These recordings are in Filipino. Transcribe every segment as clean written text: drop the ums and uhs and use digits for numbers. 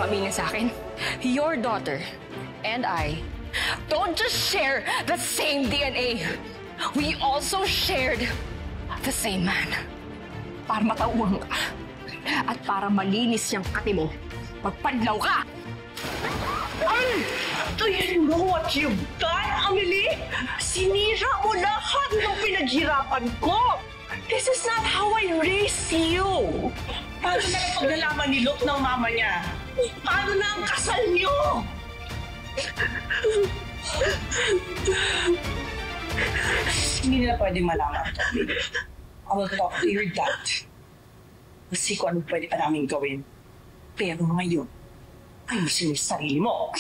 pamilya sa akin. Your daughter and I don't just share the same DNA. We also shared the same man. Para matauwang ka at para malinis yung kati mo, magpanlaw ka! Ay! Do you know what you've done, Amelie? Sinira mo lahat ng pinaghirapan ko! This is not how I raised you! Paano na paglalaman ni Luke ng mama niya? Paano na ang kasal niyo? Hindi na pwedeng malaman. I will talk to your dad. Kasi kung ano pwede pa namin gawin. Pero ngayon, ayusin mo sarili mo.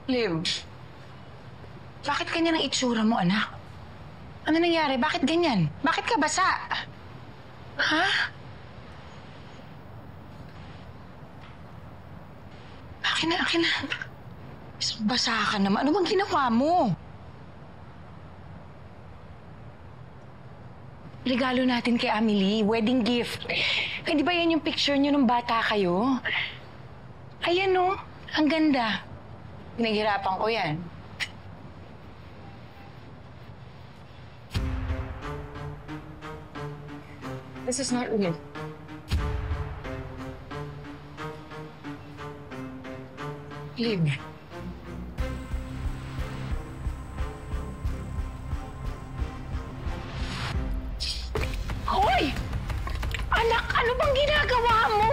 Liv, bakit ganyan ang itsura mo, anak? Ano nangyari? Bakit ganyan? Bakit ka basa? Ha? Akin na. Isang basa ka naman. Ano bang ginawa mo? Regalo natin kay Amelie, wedding gift. Eh, di ba yan yung picture niyo nung bata kayo? Ayan o, ang ganda. Pinaghirapan ko yan. This is not real. Liv. Hoy! Anak, ano bang ginagawa mo?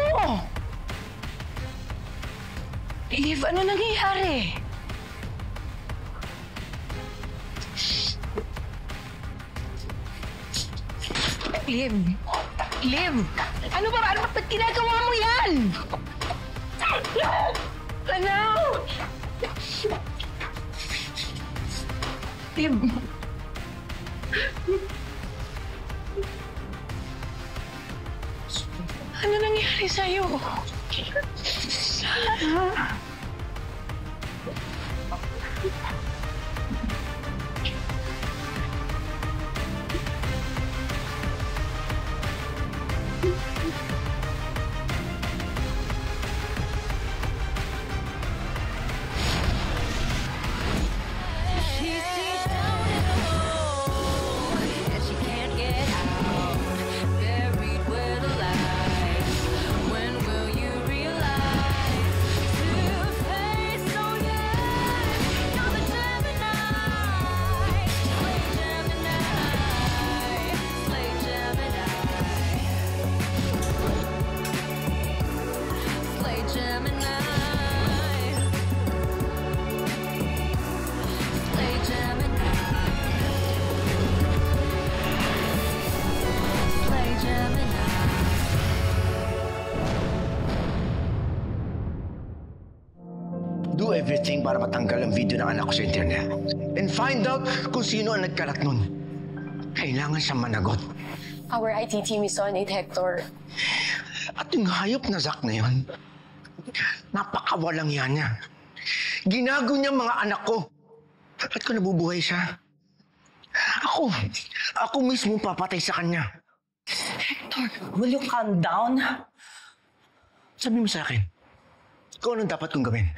Liv, ano nangyayari? Liv! Ano ba? Ba't ginagawa mo yan? Ano? Liv! Ano nangyari sa'yo? Do everything para matanggal ang video ng anak ko sa internet. And find out kung sino ang nagkalat nun. Kailangan siyang managot. Our IT team is on it, Hector. At yung hayop na Zack na yun, napakawalang yan niya. Ginago niya mga anak ko. At kung nabubuhay siya, ako mismo papatay sa kanya. Hector, will you calm down? Sabi mo sa akin, kung anong dapat kong gawin.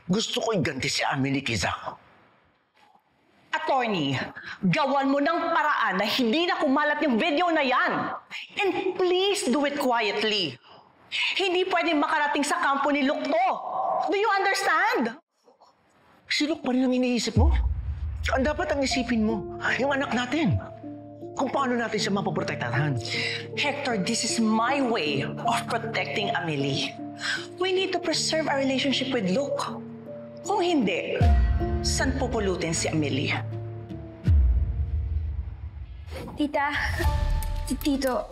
Gusto ko iganti si Amelie kay Zack. Attorney, gawan mo ng paraan na hindi na kumalat yung video na yan. And please do it quietly. Hindi pwedeng makarating sa kampo ni Luke to. Do you understand? Si Luke pa rin ang iniisip mo? Ang dapat ang isipin mo, yung anak natin. Kung paano natin siya mapoprotektahan. Hector, this is my way of protecting Amelie. We need to preserve our relationship with Luke. Kung hindi, saan pupulutin si Amelie? Tita, Tito,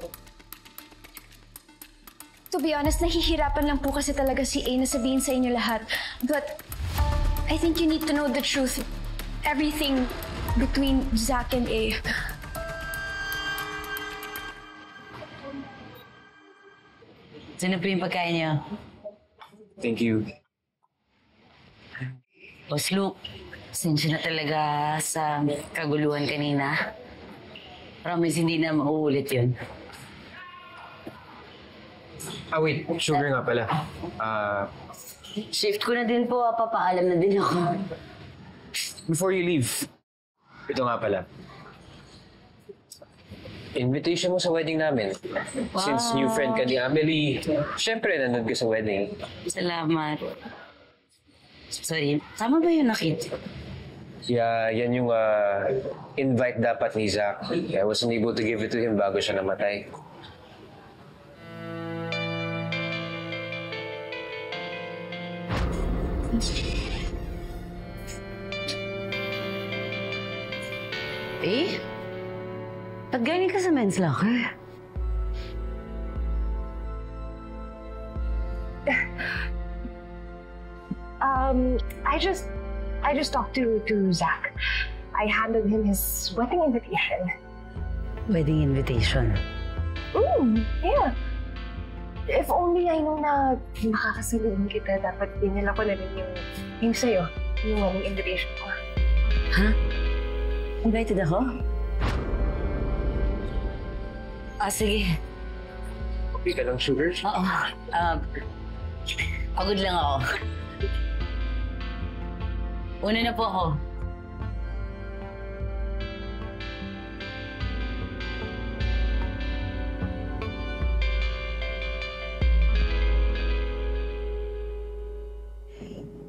to be honest, nahihirapan lang po kasi talaga si A na sabihin sa inyo lahat. But I think you need to know the truth. Everything between Zack and A. Sino po yung pagkain niyo? Thank you. Boss Luke, sensya na talaga sa kaguluhan kanina. Promise hindi na mauulit yun. Wait. Sugar nga pala. Shift ko na din po, papaalam na din ako. Before you leave, ito nga pala. Invitation mo sa wedding namin. Since new friend ka ni Amelie, syempre nandun ka sa wedding. Salamat. Sorry, tama ba yun, Nakit? Yeah, yan yung invite dapat ni Zach. I wasn't able to give it to him bago siya namatay. Eh? Ba't galing ka sa men's locker? I just talked to Zach. I handed him his wedding invitation. Wedding invitation? Yeah. If only I know na makakasaluhin kita, dapat dinala ko na rin yung sa'yo, yung wedding invitation ko. Ha? Invited ako? Sige. Okay ka lang, Sugar? Oo. Pagod lang ako. Una na po ako.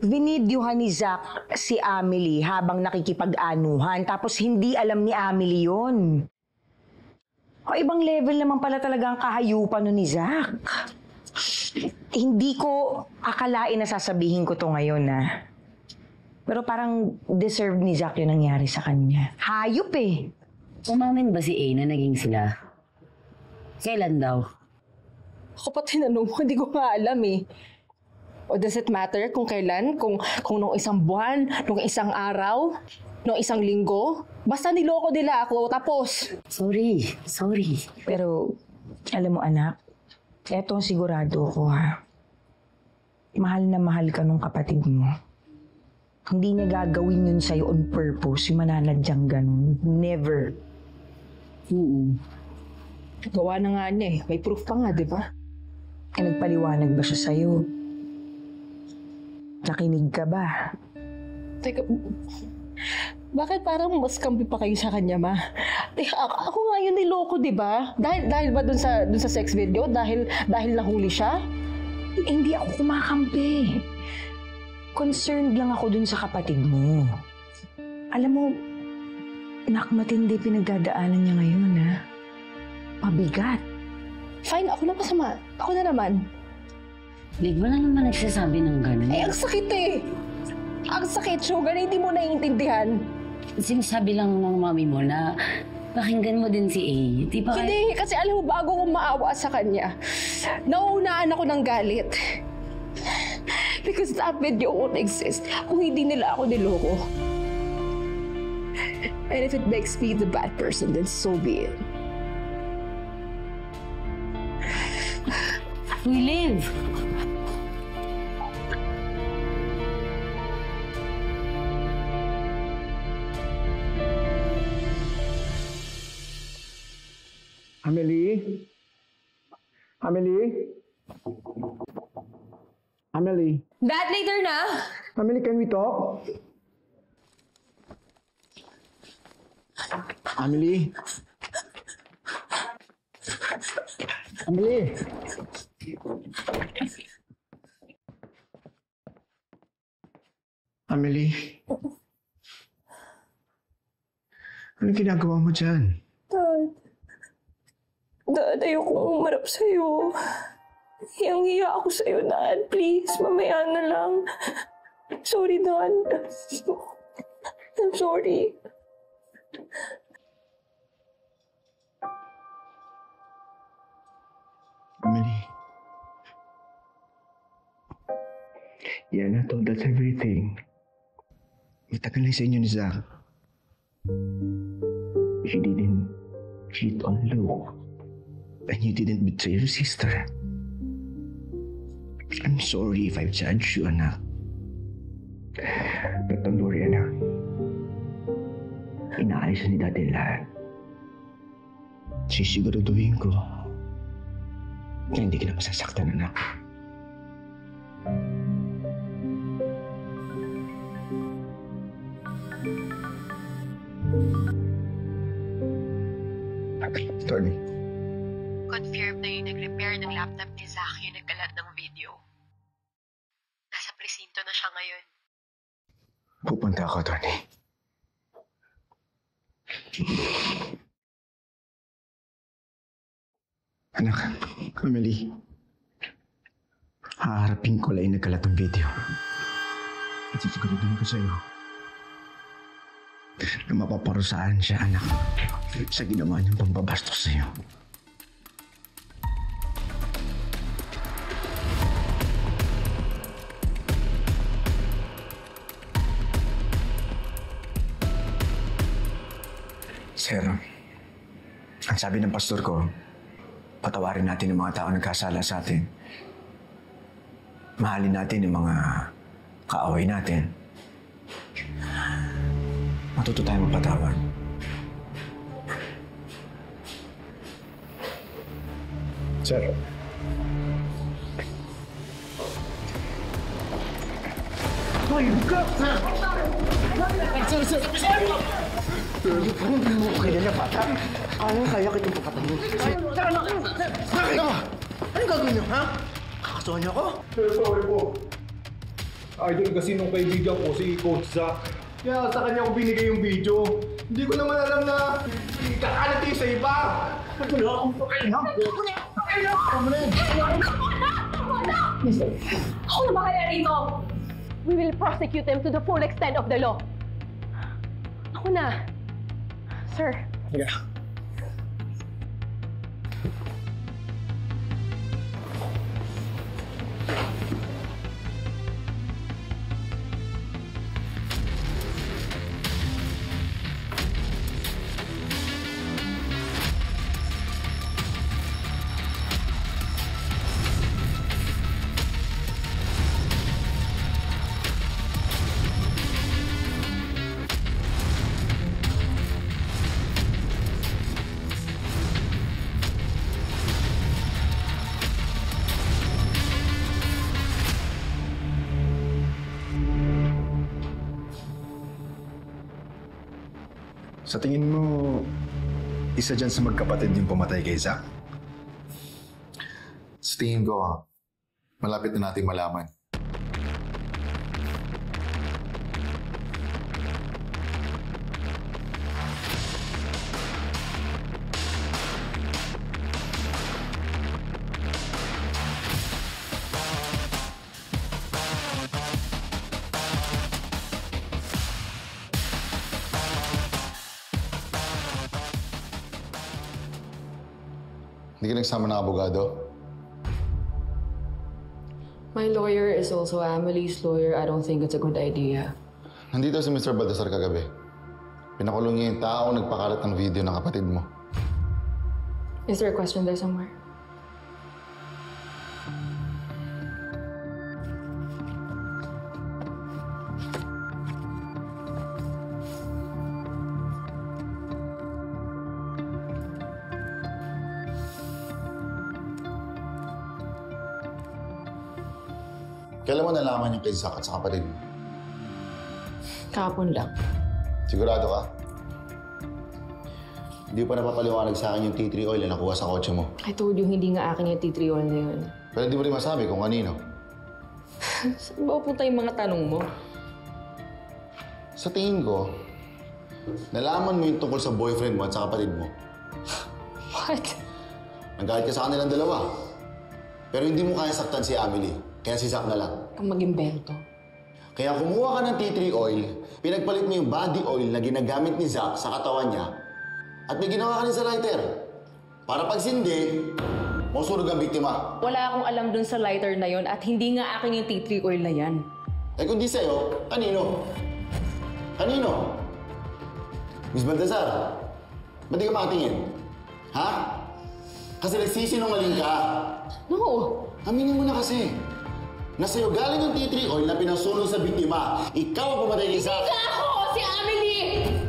Vinidyuhan ni Zach si Amelie habang nakikipag-anuhan tapos hindi alam ni Amelie yun. O ibang level naman pala talaga ang kahayupan nun ni Zach. Hindi ko akalain na sasabihin ko to ngayon na. Pero parang deserve ni Zach yung nangyari sa kanya. Hayop eh. Umamin ba si A na naging sila? Kailan daw? Ako pa tinanong mo, hindi ko nga alam eh. O does it matter kung kailan? Kung nung isang buwan, nung isang araw, nung isang linggo? Basta niloko nila ako, tapos. Sorry. Pero alam mo anak, eto sigurado ko ha. Mahal na mahal ka nung kapatid mo. Hindi niya gagawin yun sa'yo on purpose, yung mananadyang ganun. Never. Gawa na nga niya eh. May proof pa nga, di ba? Nagpaliwanag ba siya sa'yo? Nakinig ka ba? Teka, bakit parang mas kampi pa kayo sa kanya, ma? Ako nga yun niloko, di ba? Dahil ba dun sa sex video? Dahil nahuli siya? Hindi ako kumakampi. Concerned lang ako dun sa kapatid mo. Alam mo, matindi pinagdadaanan niya ngayon, ha? Pabigat. Fine, ako na masama. Ako na naman. Lig, wala naman nagsasabi ng gano'n. Ang sakit eh! Ang sakit, Sugar, hindi mo naiintindihan. Sinasabi lang ng mami mo na pakinggan mo din si A. Di ba? Hindi, kasi alam mo, bago ko maawa sa kanya, nauunaan ako ng galit. Because that video won't exist kung hindi nila ako niloko. And if it makes me the bad person, then so be it. We live! Amelie? Amelie? Amelie? Dad, later na! Amelie, can we talk? Amelie? Amelie? Amelie? Ano ginagawa mo dyan? Dad, ayokong umarap sa'yo. Hiyang-hiya ako sa'yo, Dad. Please, mamaya na lang. Sorry, Dad. I'm sorry. Amelie. Yan, I told us everything. Matagal na sa inyo ni Zach. She didn't cheat on Luke. And you didn't betray your sister. I'm sorry if I've judged you, anak. But don't worry, anak. Inaayos ni Daddy lahat. Sisiguraduhin ko na hindi ka na masasaktan, anak. Tony. Confirm na yung nag-repair ng laptop ni Zach yung nagkalat ng video. Nasa presinto na siya ngayon. Pupunta ako, Tony. Anak, Emily. Haharapin ko lang yung nagkalat ng video. At sisiguraduhin ko sa'yo na mapaparusahan siya, anak, sa ginawa niyang pambabastos sa'yo. Sir, ang sabi ng pastor ko, patawarin natin ang mga tao nagkasala sa atin. Mahalin natin yung mga kaaway natin. Matuto tayo magpatawad. Sir. My God, sir! Sir! Hindi mo kaya na bata? Kaya kitang papatayin. Sir! Anong gagawin niyo, ha? Kakasuhan niyo ako? Sir, sorry po. Idol kasi nung kaibigan ko, si Coach Zach. Kaya sa kanya ko binigay yung video. Hindi ko naman alam na kakalat yung sa iba. Wala akong pakialam. Ako na bahala rito! We will prosecute them to the full extent of the law. Ako na. Sir. Yeah. Sa tingin mo, isa dyan sa magkapatid yung pumatay kay Zach? Sa tingin ko, malapit na nating malaman. Hindi ka nagsama ng abogado? My lawyer is also Amelie's lawyer. I don't think it's a good idea. Nandito si Mr. Baltasar kagabi. Pinakulong niya yung tao nagpakalat ng video ng kapatid mo. Is there a question there somewhere? Kailan mo nalaman yung kay Zach at sa kapatid mo? Kahapon lang. Sigurado ka? Hindi pa napapaliwanag sa akin yung tea tree oil na nakuha sa kotse mo. I told you, hindi nga akin yung tea tree oil na yun. Pero di mo rin masabi kung kanino. Saan ba pupunta yung mga tanong mo? Sa tingin ko, nalaman mo yung tungkol sa boyfriend mo at sa kapatid mo. What? Nagalit ka sa kanilang dalawa. Pero hindi mo kaya saktan si Amelie. Kaya si Zach na lang. Kang mag-imbento. Kaya kumuha ka ng tea tree oil, pinagpalit mo yung body oil na ginagamit ni Zach sa katawan niya, at may ginawa ka rin sa lighter. Para pag sindi, masunog ang biktima. Wala akong alam dun sa lighter na yon at hindi nga akin yung tea tree oil na yan. Eh kung di sa'yo, kanino? Kanino? Miss Baltasar, ba't di ka makatingin? Ha? Kasi nagsisinungaling ka. No! Aminin mo na kasi. na sa'yo galing yung tea tree oil na pinasunog sa biktima. Ikaw ang pumatay kay Zack. Hindi ako! Si Amelie!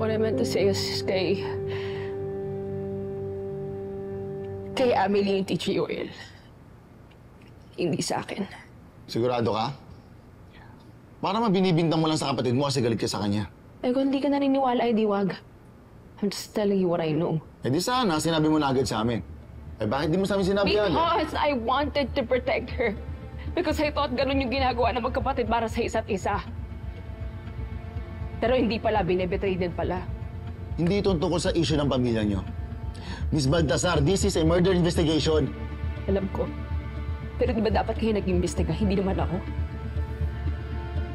What I meant to say is kay Amelie yung tea tree oil. Hindi sa akin. Sigurado ka? Para mabinibintang mo lang sa kapatid mo kasi galit ka sa kanya. Eh kung hindi ka naniniwala, ay di wag. I'm just telling you what I know. Eh di sana, sinabi mo na agad sa amin. Eh bakit di mo sa amin sinabi agad? Because I wanted to protect her. Because I thought ganun yung ginagawa ng magkapatid para sa isa't isa. Pero hindi pala, binibetray din pala. Hindi ito tungkol sa issue ng pamilya niyo. Miss Baltasar, this is a murder investigation. Alam ko. Pero di ba dapat kayo nag-imbestiga? Hindi naman ako.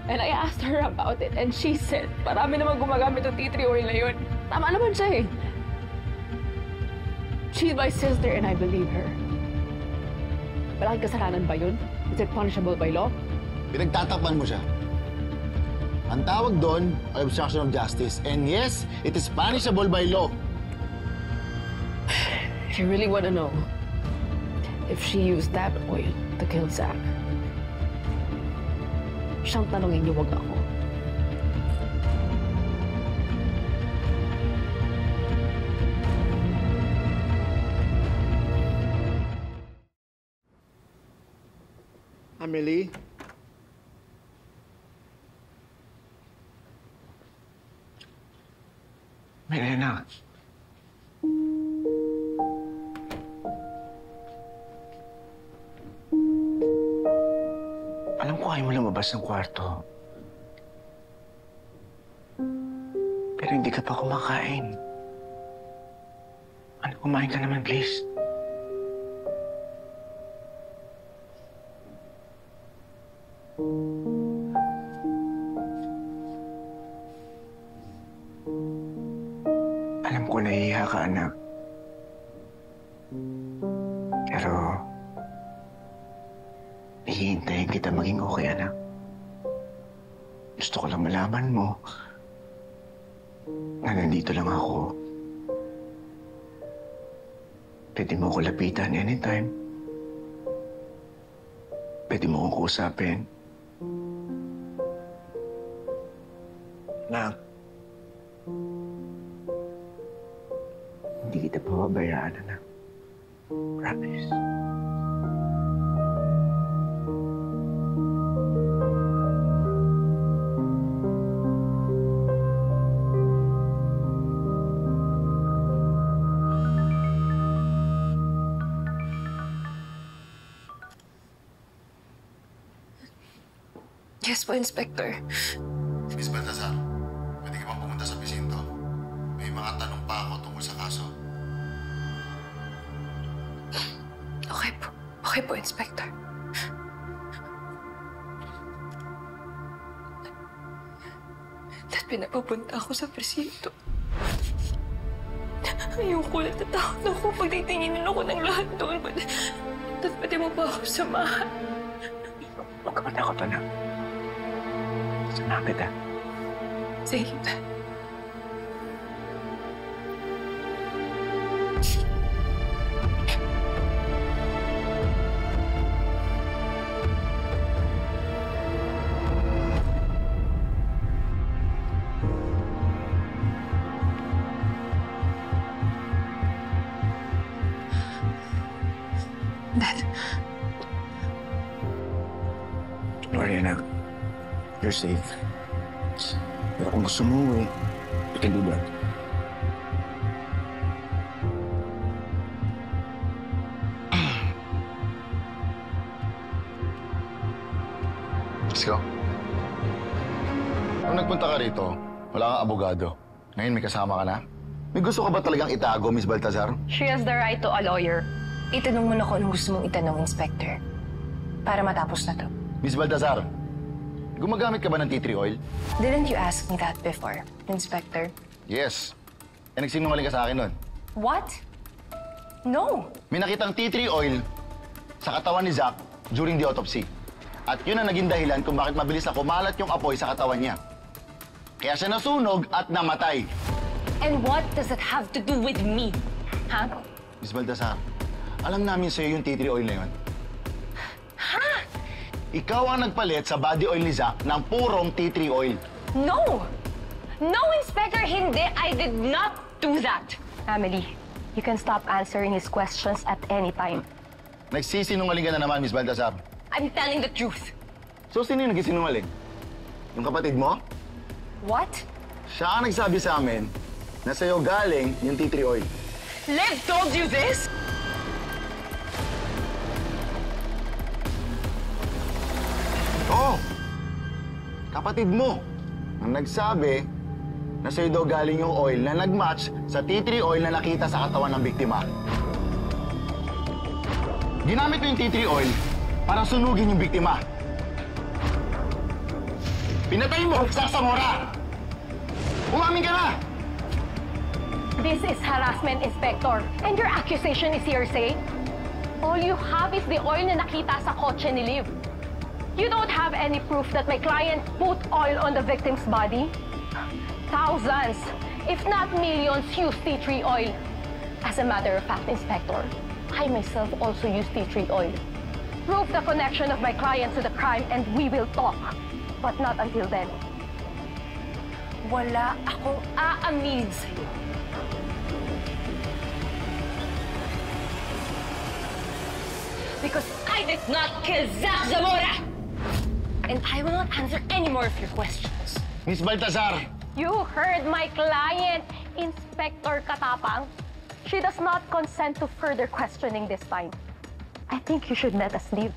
And I asked her about it and she said, marami naman gumagamit ng tea tree oil na yun. Tama naman siya eh. She's my sister and I believe her. Malaking kasalanan ba yun? Is it punishable by law? Pinagtatakpan mo siya. Ang tawag doon ay obstruction of justice. And yes, it is punishable by law. If you really want to know if she used that oil to kill Zack, siyang tanongin niyo, wag ako. Amelie? Melena. Alam ko ayaw mo lumabas ng kwarto. Pero hindi ka pa kumakain. Ano, kumain ka naman, please. Alam ko nahihiya ka, anak. Pero hihintayin kita maging okay, anak. Gusto ko lang malaman mo na nandito lang ako. Pwede mo ako lapitan anytime. Pwede mo akong kausapin. Anak, hindi kita pababayaan, anak. Promise. Yes po, Inspector. Miss Baltasar, pwede ka bang pumunta sa presinto? May mga tanong pa ako tungkol sa kaso. Okay po. Okay po, Inspector. Pinapapunta ako sa presinto. Ayoko, natatakot ako pag titinginin ako ng lahat doon. At pwede mo ba ako samahan? Huwag ka matakot, anak. Samahan kita. Sige. Dad. Don't worry, anak. You're safe. Pero kung gusto mo, you can do that. Let's go. Nung nagpunta ka rito, wala kang abogado. Ngayon may kasama ka na? May gusto ka ba talagang itago, Miss Baltazar? She has the right to a lawyer. Itanong mo na kung anong gusto mong itanong, Inspector. Para matapos na to. Miss Baltazar, gumagamit ka ba ng tea tree oil? Didn't you ask me that before, Inspector? Yes. Eh, nagsinungaling ka sa akin nun. What? No. May nakitang tea tree oil sa katawan ni Zach during the autopsy. At yun ang naging dahilan kung bakit mabilis na kumalat yung apoy sa katawan niya. Kaya siya nasunog at namatay. And what does that have to do with me? Huh? Miss Baltazar, alam namin sa'yo yung tea tree oil na yun. Ha? Ikaw ang nagpalit sa body oil ni Zach ng purong tea tree oil. No! No, Inspector, hindi. I did not do that. Emily, you can stop answering his questions at any time. Nagsisinungaling ka na naman, Miss Baltazar. I'm telling the truth. So, sino yung nagsisinungaling? Yung kapatid mo? What? Siya ang nagsabi sa amin na sa'yo galing yung tea tree oil. Liv told you this? Oo! Kapatid mo ang nagsabi na sa'yo daw galing yung oil na nag-match sa tea tree oil na nakita sa katawan ng biktima. Ginamit mo yung tea tree oil para sunugin yung biktima. Pinatay mo sa Zamora! Umamin ka na! This is harassment, Inspector. And your accusation is hearsay? All you have is the oil na nakita sa kotse ni Liv. You don't have any proof that my client put oil on the victim's body? Thousands, if not millions, use tea tree oil. As a matter of fact, Inspector, I myself also use tea tree oil. Prove the connection of my client to the crime and we will talk. But not until then. Wala akong aamin sa'yo. Because I did not kill Zach Zamora! And I will not answer any more of your questions. Miss Baltazar! You heard my client, Inspector Katapang. She does not consent to further questioning this time. I think you should let us leave.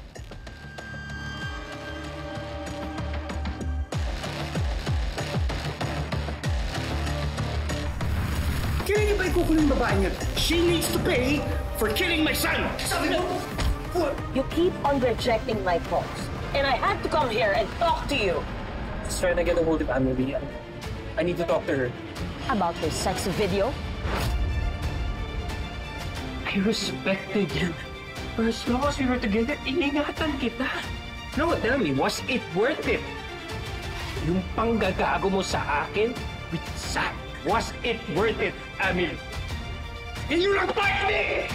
Kailan niyo ba ikukulong yung babae niya? She needs to pay for killing my son! Sabi mo! You keep on rejecting my calls. And I had to come here and talk to you. Just trying to get a hold of Emily. I need to talk to her. About her sex video? I respected you. For as long as we were together, iningatan kita. Now tell me, was it worth it? Yung panggagago mo sa akin with Zach, was it worth it, Emily? Can you not fight me?